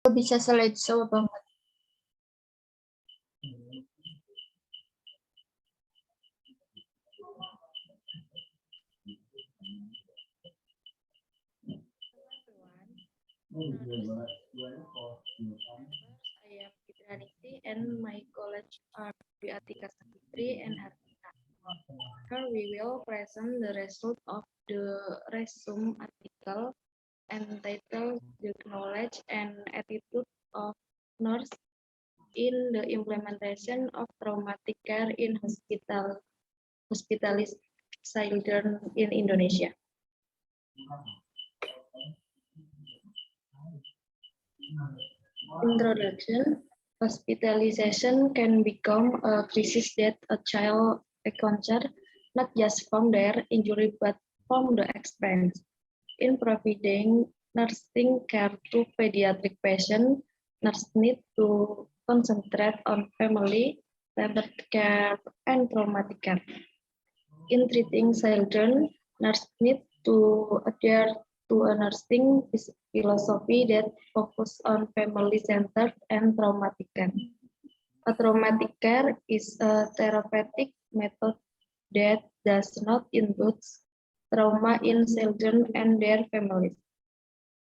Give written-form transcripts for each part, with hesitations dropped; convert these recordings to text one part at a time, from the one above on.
Bisa slideshow banget. I am Fitraniti and my college are Dwi Atika Savitri and Harita. Here we will present the result of the resume article entitled The Knowledge and Attitude of Nurse in the Implementation of Traumatic Care in Hospitalized Children in Indonesia. Introduction. Hospitalization can become a crisis that a child encounters not just from their injury but from the experience. In providing nursing care to pediatric patients, nurses need to concentrate on family, labor care, and traumatic care. In treating children, nurses need to adhere to a nursing philosophy that focuses on family-centered and traumatic care. A traumatic care is a therapeutic method that does not induce trauma in children and their families.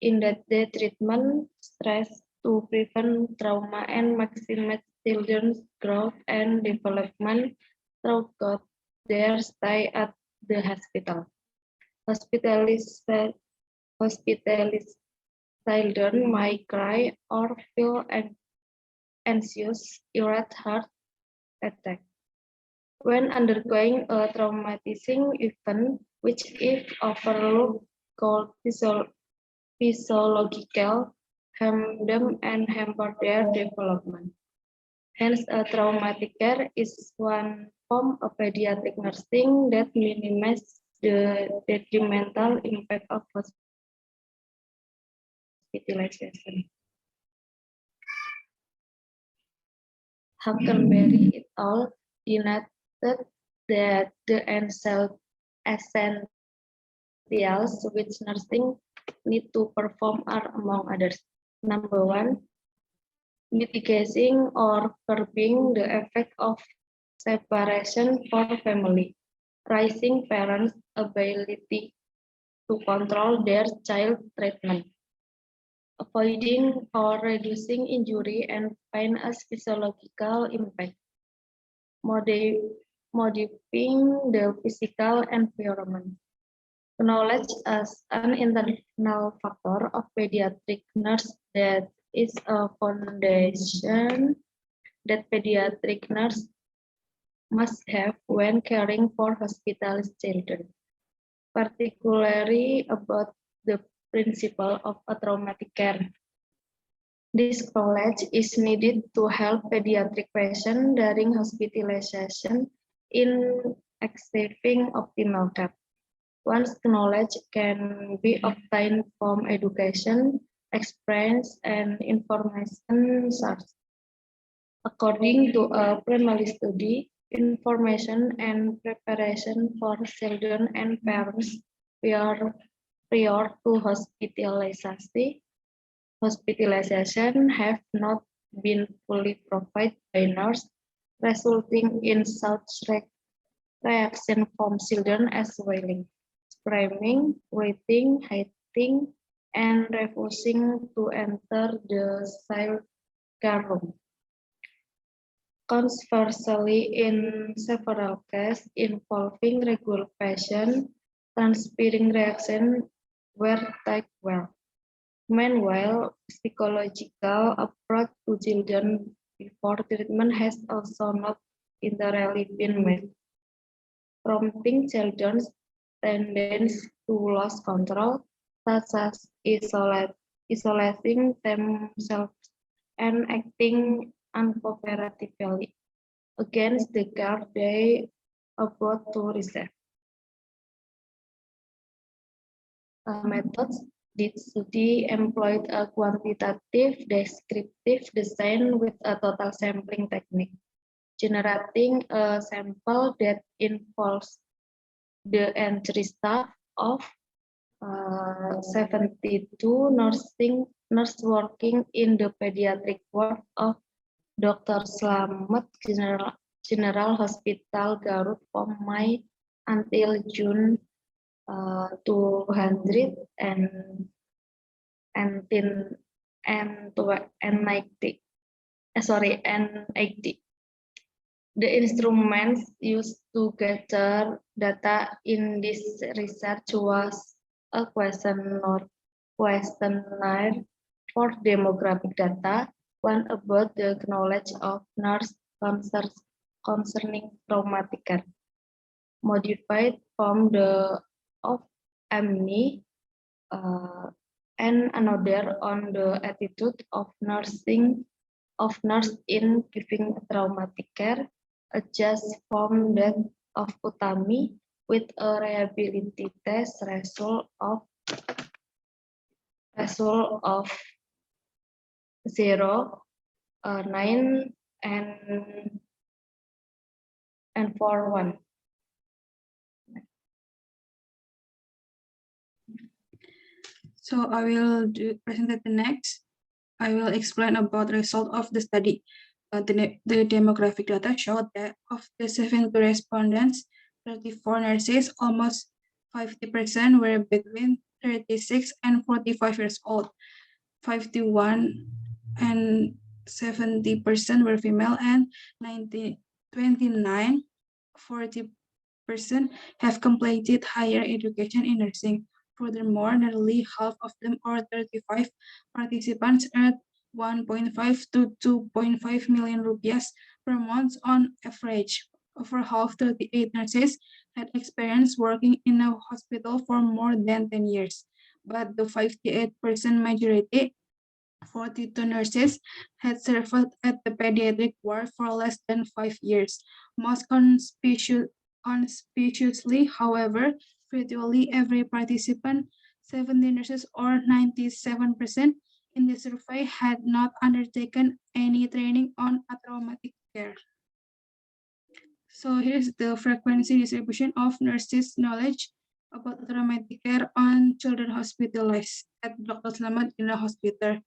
In that the treatment stress to prevent trauma and maximize children's growth and development throughout their stay at the hospital. Hospitalized children might cry or feel anxious, irate heart attack when undergoing a traumatizing event, which if overlooked called physiological harm them and hamper their development. Hence, a traumatic care is one form of pediatric nursing that minimizes the detrimental impact of hospitalization. Huckleberry et al. Denoted that the essentials which nursing need to perform are among others. Number one, mitigating or curbing the effect of separation for family, raising parents' ability to control their child treatment, avoiding or reducing injury and pain as physiological impact, modifying the physical environment. Knowledge as an internal factor of pediatric nurse that is a foundation that pediatric nurse must have when caring for hospitalized children, particularly about the principle of a traumatic care. This knowledge is needed to help pediatric patients during hospitalization in achieving optimal care. One's knowledge can be obtained from education, experience, and information sources. According to a primary study, information and preparation for children and parents prior to hospitalization have not been fully provided by nurses, resulting in such reaction from children as wailing, screaming, waiting, hiding, and refusing to enter the child care room. Conversely, in several cases involving regular patients, transpiring reactions were taken well. Meanwhile, psychological approach to children before treatment has also not entirely been made, prompting children's tendency to lose control, such as isolating themselves and acting uncooperatively against the care they about to receive. Methods. This study employed a quantitative descriptive design with a total sampling technique, generating a sample that involves the entry staff of 72 nursing nurse working in the pediatric ward of Dr. Slamet General Hospital Garut from May until June 200 and 90. And 80. The instruments used to gather data in this research was a questionnaire for demographic data, one about the knowledge of nurse concerning traumatic care, modified from the of AMNI, and another on the attitude of nurse in giving traumatic care, a just form that of Utami with a reliability test result of 0, 9, and 4, 1. So I will present the next. I will explain about the result of the study. The demographic data showed that of the 70 respondents, 34 nurses, almost 50% were between 36 and 45 years old. 51 and 70% were female, and 29, 40% have completed higher education in nursing. Furthermore, nearly half of them, or 35 participants, earned 1.5 to 2.5 million rupiahs per month on average. Over half, 38 nurses, had experience working in a hospital for more than 10 years. But the 58% majority, 42 nurses, had served at the pediatric ward for less than 5 years. Most conspicuously, however, virtually every participant, 70 nurses or 97% in the survey, had not undertaken any training on traumatic care. So here's the frequency distribution of nurses' knowledge about traumatic care on children hospitalized at Dr. Slamet General Hospital.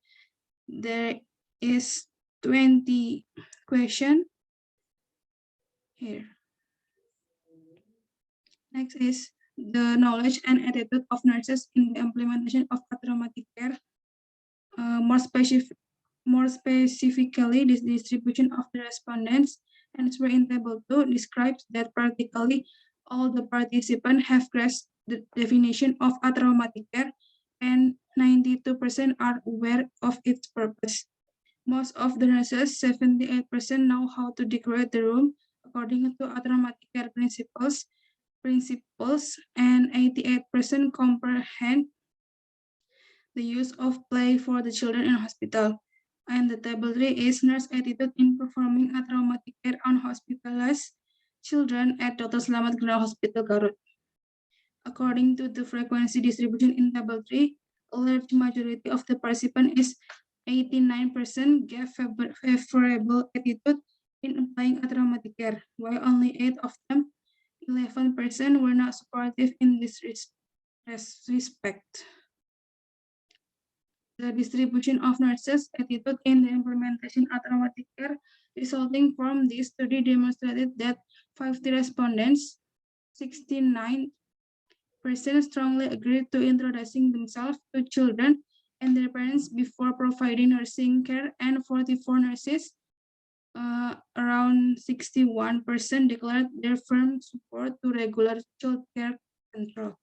There is 20 questions here. Next is the knowledge and attitude of nurses in the implementation of traumatic care. More specifically, this distribution of the respondents answer in table 2 describes that practically all the participants have grasped the definition of traumatic care, and 92% are aware of its purpose. Most of the nurses, 78%, know how to decorate the room according to traumatic care principles, and 88% comprehend the use of play for the children in hospital. And the table 3 is nurse attitude in performing traumatic care on hospitalized children at Dr. Slamet General Hospital Garut. According to the frequency distribution in table 3, a large majority of the participants is 89% gave favorable attitude in applying traumatic care, while only 8 of them, 11%, were not supportive in this respect. The distribution of nurses' attitude in the implementation of traumatic care resulting from this study demonstrated that 50 respondents, 69% strongly agreed to introducing themselves to children and their parents before providing nursing care, and 44 nurses, around 61%, declared their firm support to regular child care control.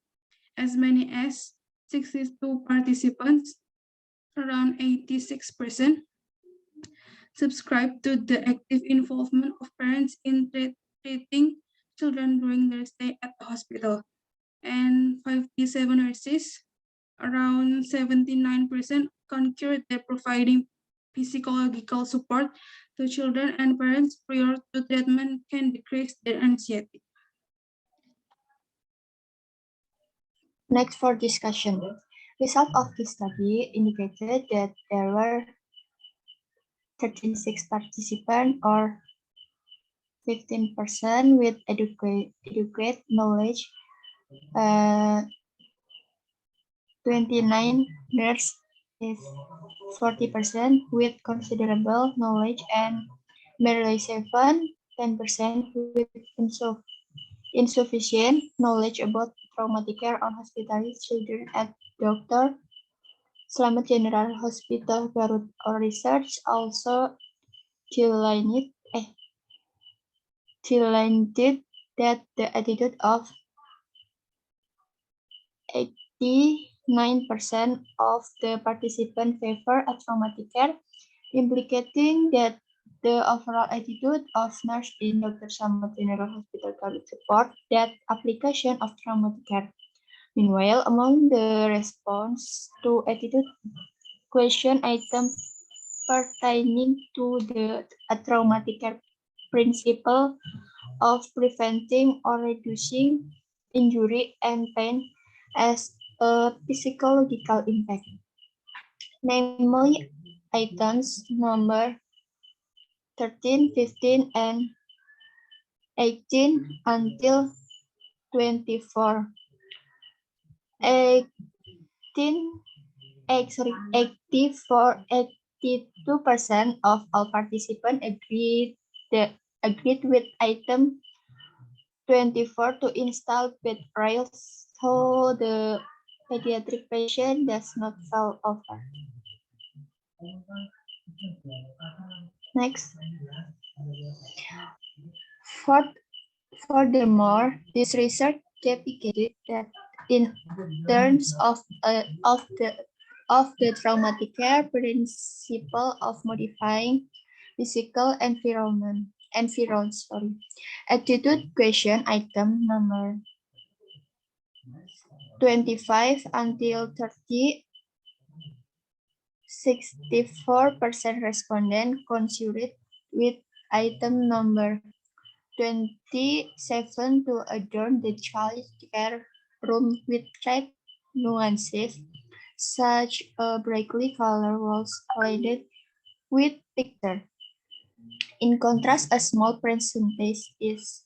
As many as 62 participants, around 86%, subscribe to the active involvement of parents in treating children during their stay at the hospital. And 57 nurses, around 79%, concurred that providing psychological support to children and parents prior to treatment can decrease their anxiety. Next for discussion. Result of this study indicated that there were 36 participants or 15% with adequate knowledge, 29 nurses is 40% with considerable knowledge, and merely 10% with insufficient knowledge about traumatic care on hospitalized children at Dr. Slamet General Hospital Garut. Our research also highlighted that the attitude of 89% of the participants favor a traumatic care, implicating that the overall attitude of nurse in Dr. Slamet General Hospital Garut support that application of traumatic care. Meanwhile, among the response to attitude question item pertaining to the traumatic care principle of preventing or reducing injury and pain as a psychological impact, namely items number 13, 15, and 18 until 24. 82% of all participants agreed with item 24 to install bed rails so the pediatric patient does not fall over. Next. Furthermore, this research indicated that in terms of the traumatic care principle of modifying physical environment, attitude question item number 25 until 30, 64% respondent concurred with item number 27 to adorn the child care room with red nuances, such a brightly colored walls lighted with picture. In contrast, a small percentage is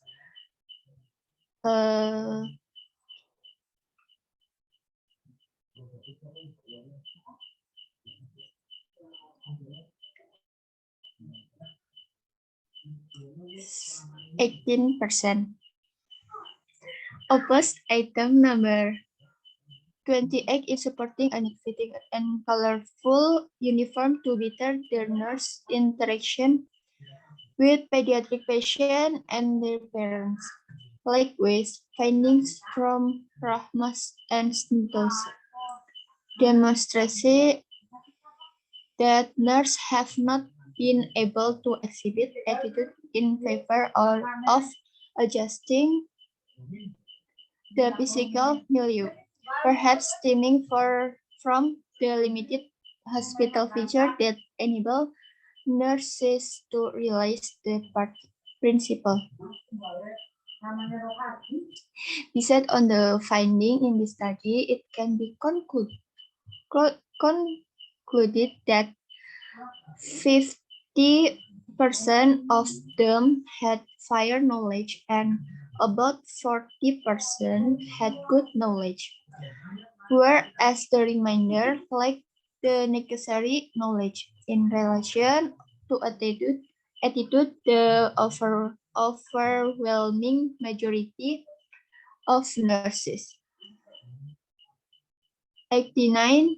18%. Opposed item number 28 is supporting an fitting and colorful uniform to better the nurse interaction with pediatric patients and their parents. Likewise, findings from Rahmas and Santos demonstrate that nurses have not been able to exhibit attitude in favor of adjusting the physical milieu, perhaps stemming from the limited hospital feature that enable nurses to realize the principle. Based on the finding in this study, it can be concluded that 50% of them had prior knowledge and about 40% had good knowledge, whereas the remainder lacked the necessary knowledge. In relation to attitude, the overwhelming majority of nurses, 89%,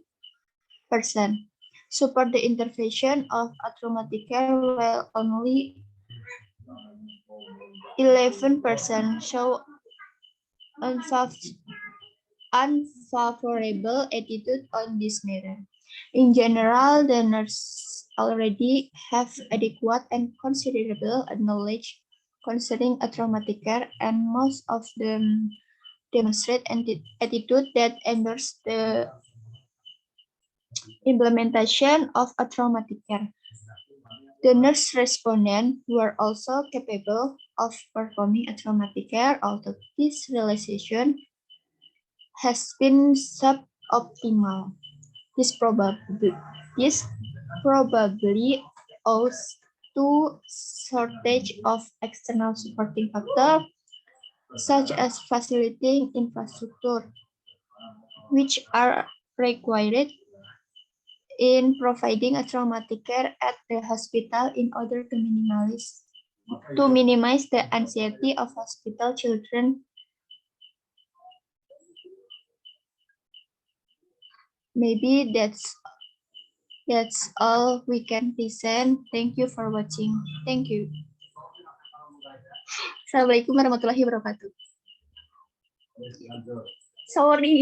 support the intervention of a traumatic care, while only 11% show unfavorable attitude on this matter. In general, the nurses already have adequate and considerable knowledge concerning a traumatic care, and most of them demonstrate an attitude that endorses the implementation of a traumatic care. The nurse respondents were also capable of performing a traumatic care, although this realization has been suboptimal. This probably owes to shortage of external supporting factors, such as facilitating infrastructure, which are required in providing a traumatic care at the hospital in order to minimize the anxiety of hospital children. Maybe that's all we can present. Thank you for watching. Thank you. Assalamualaikum warahmatullahi wabarakatuh. Sorry.